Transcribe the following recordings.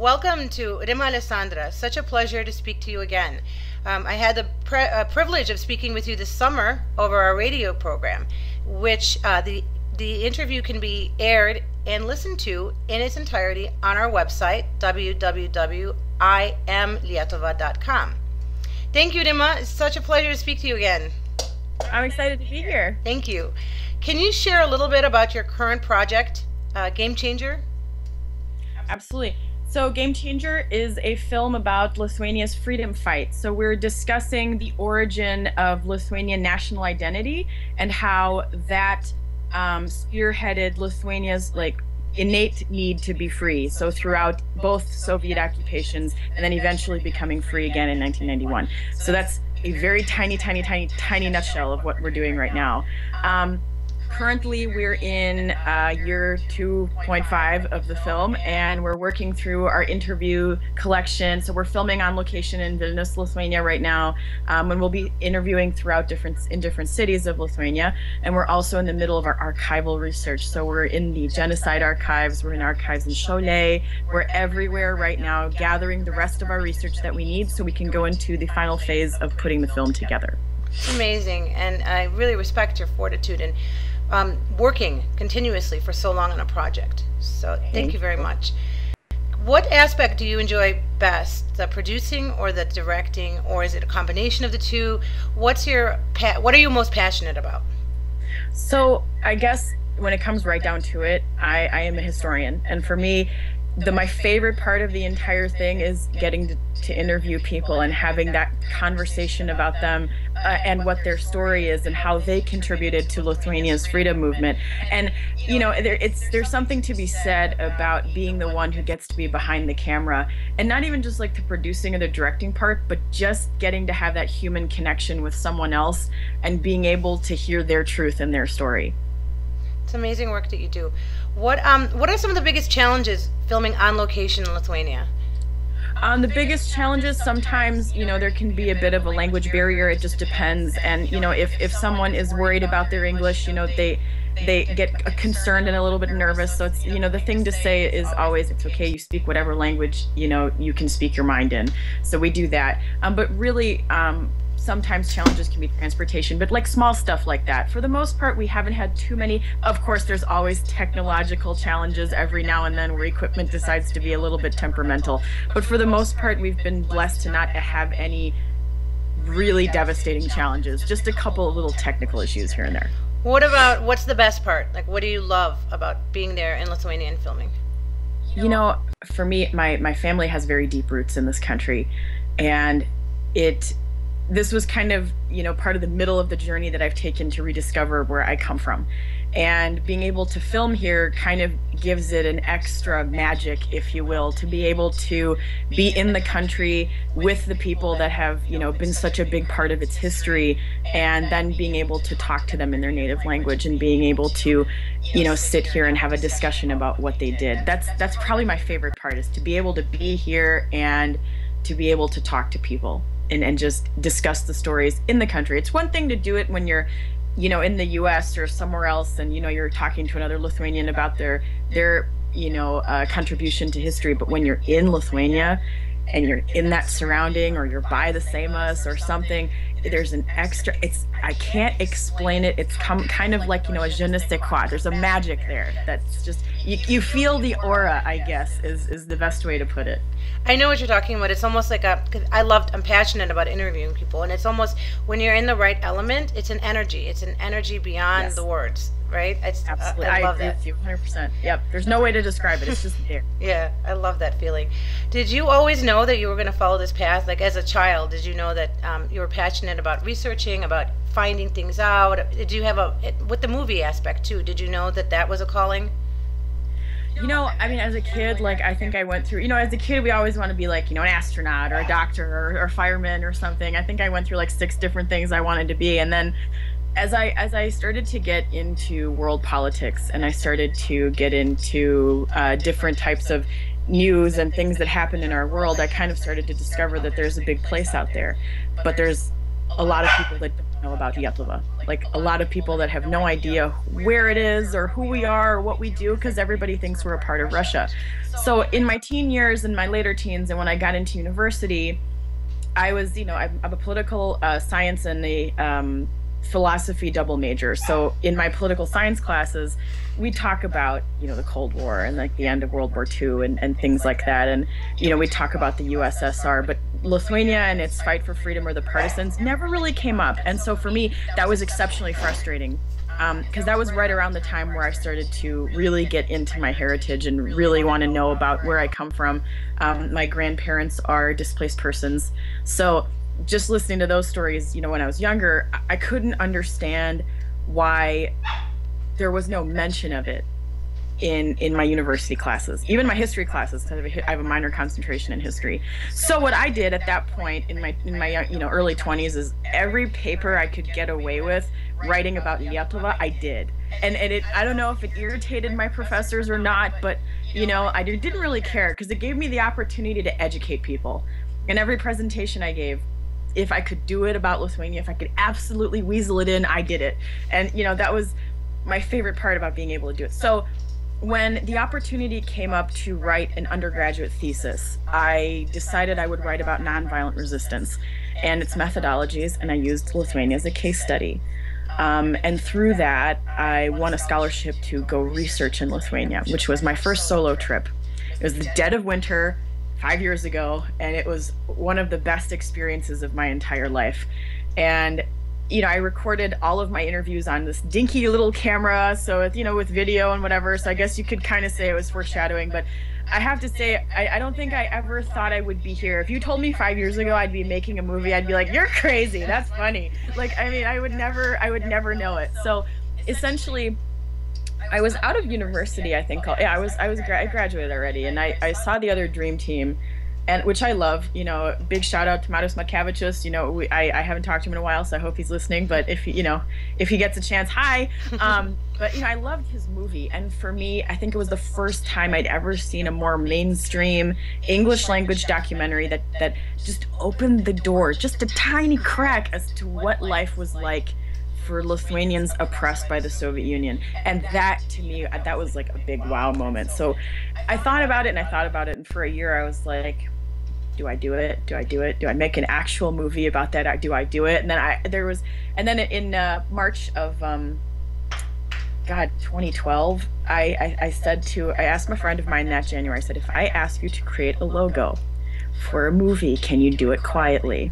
welcome to Rima Alessandra. Such a pleasure to speak to you again. I had the privilege of speaking with you this summer over our radio program, which the interview can be aired and listened to in its entirety on our website, www.imlietova.com. Thank you, Rima. It's such a pleasure to speak to you again. I'm excited to be here. Thank you. Can you share a little bit about your current project, Game Changer? Absolutely. So Game Changer is a film about Lithuania's freedom fight. So we're discussing the origin of Lithuanian national identity and how that spearheaded Lithuania's innate need to be free. So throughout both Soviet occupations and then eventually becoming free again in 1991. So that's a very tiny nutshell of what we're doing right now. Currently, we're in year 2.5 of the film, and we're working through our interview collection. So we're filming on location in Vilnius, Lithuania right now, and we'll be interviewing throughout different cities of Lithuania. And we're also in the middle of our archival research. So we're in the genocide archives, we're in archives in Šiauliai. We're everywhere right now, gathering the rest of our research that we need so we can go into the final phase of putting the film together. Amazing, and I really respect your fortitude and working continuously for so long on a project. So thank you very much. What aspect do you enjoy best, the producing or the directing, or is it a combination of the two? What are you most passionate about? So I guess when it comes right down to it, I am a historian, and for me, my favorite part of the entire thing is getting to interview people and having that conversation about them and what their story is and how they contributed to Lithuania's freedom movement. And there's something to be said about being the one who gets to be behind the camera, and not even just like the producing or the directing part, but just getting to have that human connection with someone else and being able to hear their truth and their story. It's amazing work that you do. What are some of the biggest challenges filming on location in Lithuania? The biggest challenges, sometimes, there can be a bit of a language barrier. It just depends. And, if someone is worried about their English, they get concerned and a little bit nervous. So it's, the thing to say is always, it's okay, you speak whatever language, you can speak your mind in. So we do that. But really, sometimes challenges can be transportation, but like small stuff like that. For the most part, we haven't had too many. Of course, there's always technological challenges every now and then where equipment decides to be a little bit temperamental. But for the most part, we've been blessed to not have any really devastating challenges, just a couple of little technical issues here and there. What's the best part? Like, what do you love about being there in Lithuania and filming? For me, my family has very deep roots in this country, and this was kind of, part of the middle of the journey that I've taken to rediscover where I come from. And being able to film here kind of gives it an extra magic, if you will, to be able to be in the country with the people that have, been such a big part of its history, and then being able to talk to them in their native language and being able to, sit here and have a discussion about what they did. That's probably my favorite part, is to be able to be here and to be able to talk to people and just discuss the stories in the country. It's one thing to do it when you're, in the US or somewhere else, and, you're talking to another Lithuanian about their contribution to history. But when you're in Lithuania and you're in that surrounding, or you're by the Seimas or something, there's an extra, I can't explain it. It's kind of like, a je ne sais quoi. There's a magic there that's just, you feel the aura, I guess, is the best way to put it. I know what you're talking about. It's almost like I'm passionate about interviewing people, and it's almost, when you're in the right element, it's an energy. It's an energy beyond the words, right? Absolutely. I love that. With you 100%. Yep. There's no way to describe it. It's just there. Yeah, I love that feeling. Did you always know that you were going to follow this path? Like, as a child, did you know that you were passionate about researching, about finding things out? Did you have with the movie aspect too, did you know that was a calling? As a kid, I think I went through, as a kid, we always want to be an astronaut or a doctor or fireman or something. I think I went through 6 different things I wanted to be. And then as I started to get into world politics, and I started to get into different types of news and things that happen in our world, I kind of started to discover that there's a big place out there. But there's a lot of people that don't know about Lietuva. Like a lot of people that have no idea where it is or who we are or what we do, because everybody thinks we're a part of Russia. So in my teen years and my later teens, and when I got into university, I was, I'm a political science and a philosophy double major. So in my political science classes, we talk about, the Cold War and like the end of World War II and things like that. And, we talk about the USSR, but Lithuania and its fight for freedom or the partisans never really came up. And so for me, that was exceptionally frustrating. Because that was right around the time where I started to really get into my heritage and really want to know about where I come from. My grandparents are displaced persons. So just listening to those stories, when I was younger, I couldn't understand why there was no mention of it in my university classes, even my history classes, because I have a minor concentration in history. So what I did at that point in my early 20s is every paper I could get away with writing about Lietuva, I did. And I don't know if it irritated my professors or not, but I didn't really care, because it gave me the opportunity to educate people. In every presentation I gave, if I could do it about Lithuania, if I could absolutely weasel it in, I did it. And that was my favorite part about being able to do it. So when the opportunity came up to write an undergraduate thesis, I decided I would write about nonviolent resistance and its methodologies, and I used Lithuania as a case study. And through that, I won a scholarship to go research in Lithuania, which was my first solo trip. It was the dead of winter 5 years ago, and it was one of the best experiences of my entire life. And I recorded all of my interviews on this dinky little camera, so with video and whatever, so I guess you could kind of say it was foreshadowing. But I have to say, I don't think I ever thought I would be here. If you told me 5 years ago I'd be making a movie, I'd be like, you're crazy, that's funny. Like, I would never know it. So essentially, I was out of university, I think. I graduated already, and I saw the other Dream Team, and which I love. Big shout out to Matos Matkevičius. I haven't talked to him in a while, so I hope he's listening. But if he gets a chance, hi. But I loved his movie, and for me, I think it was the first time I'd ever seen a more mainstream English language documentary that just opened the door, just a tiny crack as to what life was like for Lithuanians oppressed by the Soviet Union. And that, to me, that was like a big wow moment. So I thought about it, and for a year I was like, do I do it? Do I do it? Do I make an actual movie about that? Do I do it? And then in March of 2012, I asked a friend of mine that January, I said, if I ask you to create a logo for a movie, can you do it quietly?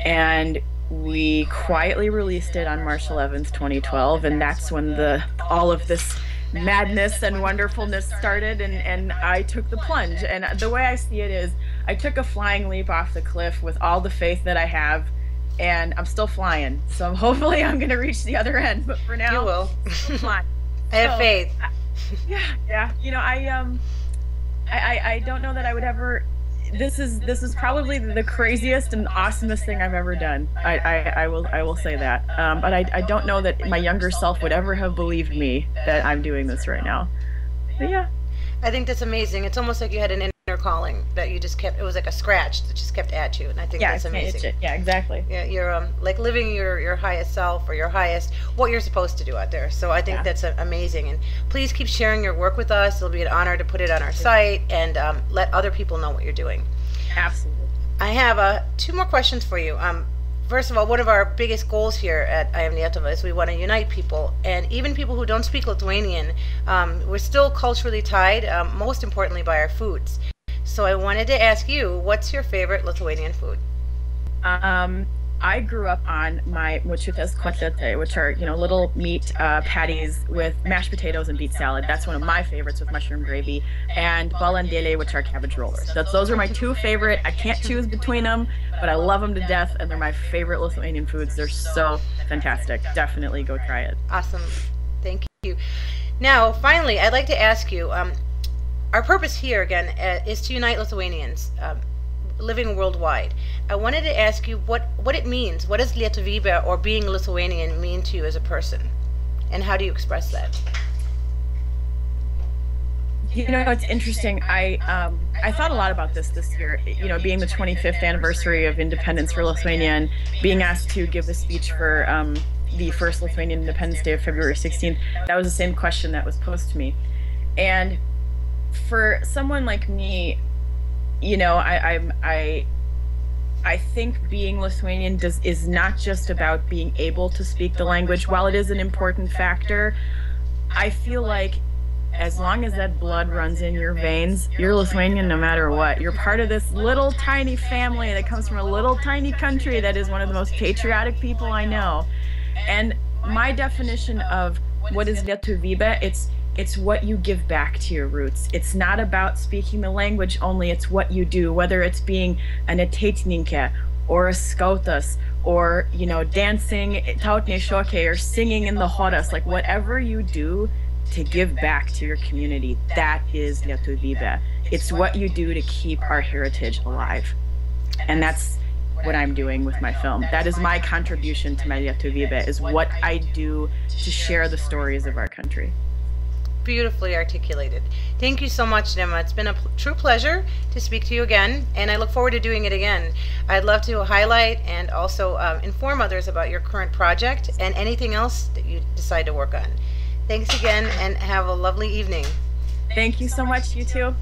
And we quietly released it on March 11th, 2012, and that's when all of this madness and wonderfulness started, and I took the plunge. And the way I see it is, I took a flying leap off the cliff with all the faith that I have, and I'm still flying. So hopefully I'm going to reach the other end, but for now, you will. I'm still flying. I have faith. Yeah. I don't know that I would ever. This is probably the craziest and awesomest thing I've ever done. I will say that. But I don't know that my younger self would ever have believed me that I'm doing this right now. But yeah. I think that's amazing. It's almost like you had an inner calling that you just kept. It was like a scratch that just kept at you, and I think that's amazing. Yeah, exactly. Yeah, you're like living your highest self, or your highest, what you're supposed to do out there. So I think that's amazing. And please keep sharing your work with us. It'll be an honor to put it on our site and let other people know what you're doing. Absolutely. I have 2 more questions for you. First of all, one of our biggest goals here at I Am Lietuva is we want to unite people, and even people who don't speak Lithuanian. We're still culturally tied, most importantly by our foods. So I wanted to ask you, what's your favorite Lithuanian food? I grew up on my močiutės kotlete, which are little meat patties with mashed potatoes and beet salad. That's one of my favorites, with mushroom gravy, and balandėliai, which are cabbage rollers. Those are my 2 favorite. I can't choose between them, but I love them to death, and they're my favorite Lithuanian foods. They're so fantastic. Definitely go try it. Awesome. Thank you. Now, finally, I'd like to ask you, our purpose here again is to unite Lithuanians living worldwide. I wanted to ask you what it means. What does lietuvybė, or being Lithuanian, mean to you as a person? And how do you express that? It's interesting. I thought a lot about this year. Being the 25th anniversary of independence for Lithuania, and being asked to give a speech for the first Lithuanian Independence Day of February 16th. That was the same question that was posed to me. And for someone like me, I think being Lithuanian is not just about being able to speak the language. While it is an important factor, I feel like as long as that blood runs in your veins, you're Lithuanian no matter what. You're part of this little tiny family that comes from a little tiny country that is one of the most patriotic people I know. And my definition of what is Viva, it's what you give back to your roots. It's not about speaking the language only, it's what you do, whether it's being an ateitininkė or a skautas, or dancing tautiniai šokiai, or singing in the choras, like whatever you do to give back to your community, that is Lietuvybė. It's what you do to keep our heritage alive. And that's what I'm doing with my film. That is my contribution to my Lietuvybė, is what I do to share the stories of our country. Beautifully articulated. Thank you so much, Rima. It's been a true pleasure to speak to you again, and I look forward to doing it again. I'd love to highlight and also inform others about your current project and anything else that you decide to work on. Thanks again, and have a lovely evening. Thank you so much, you too.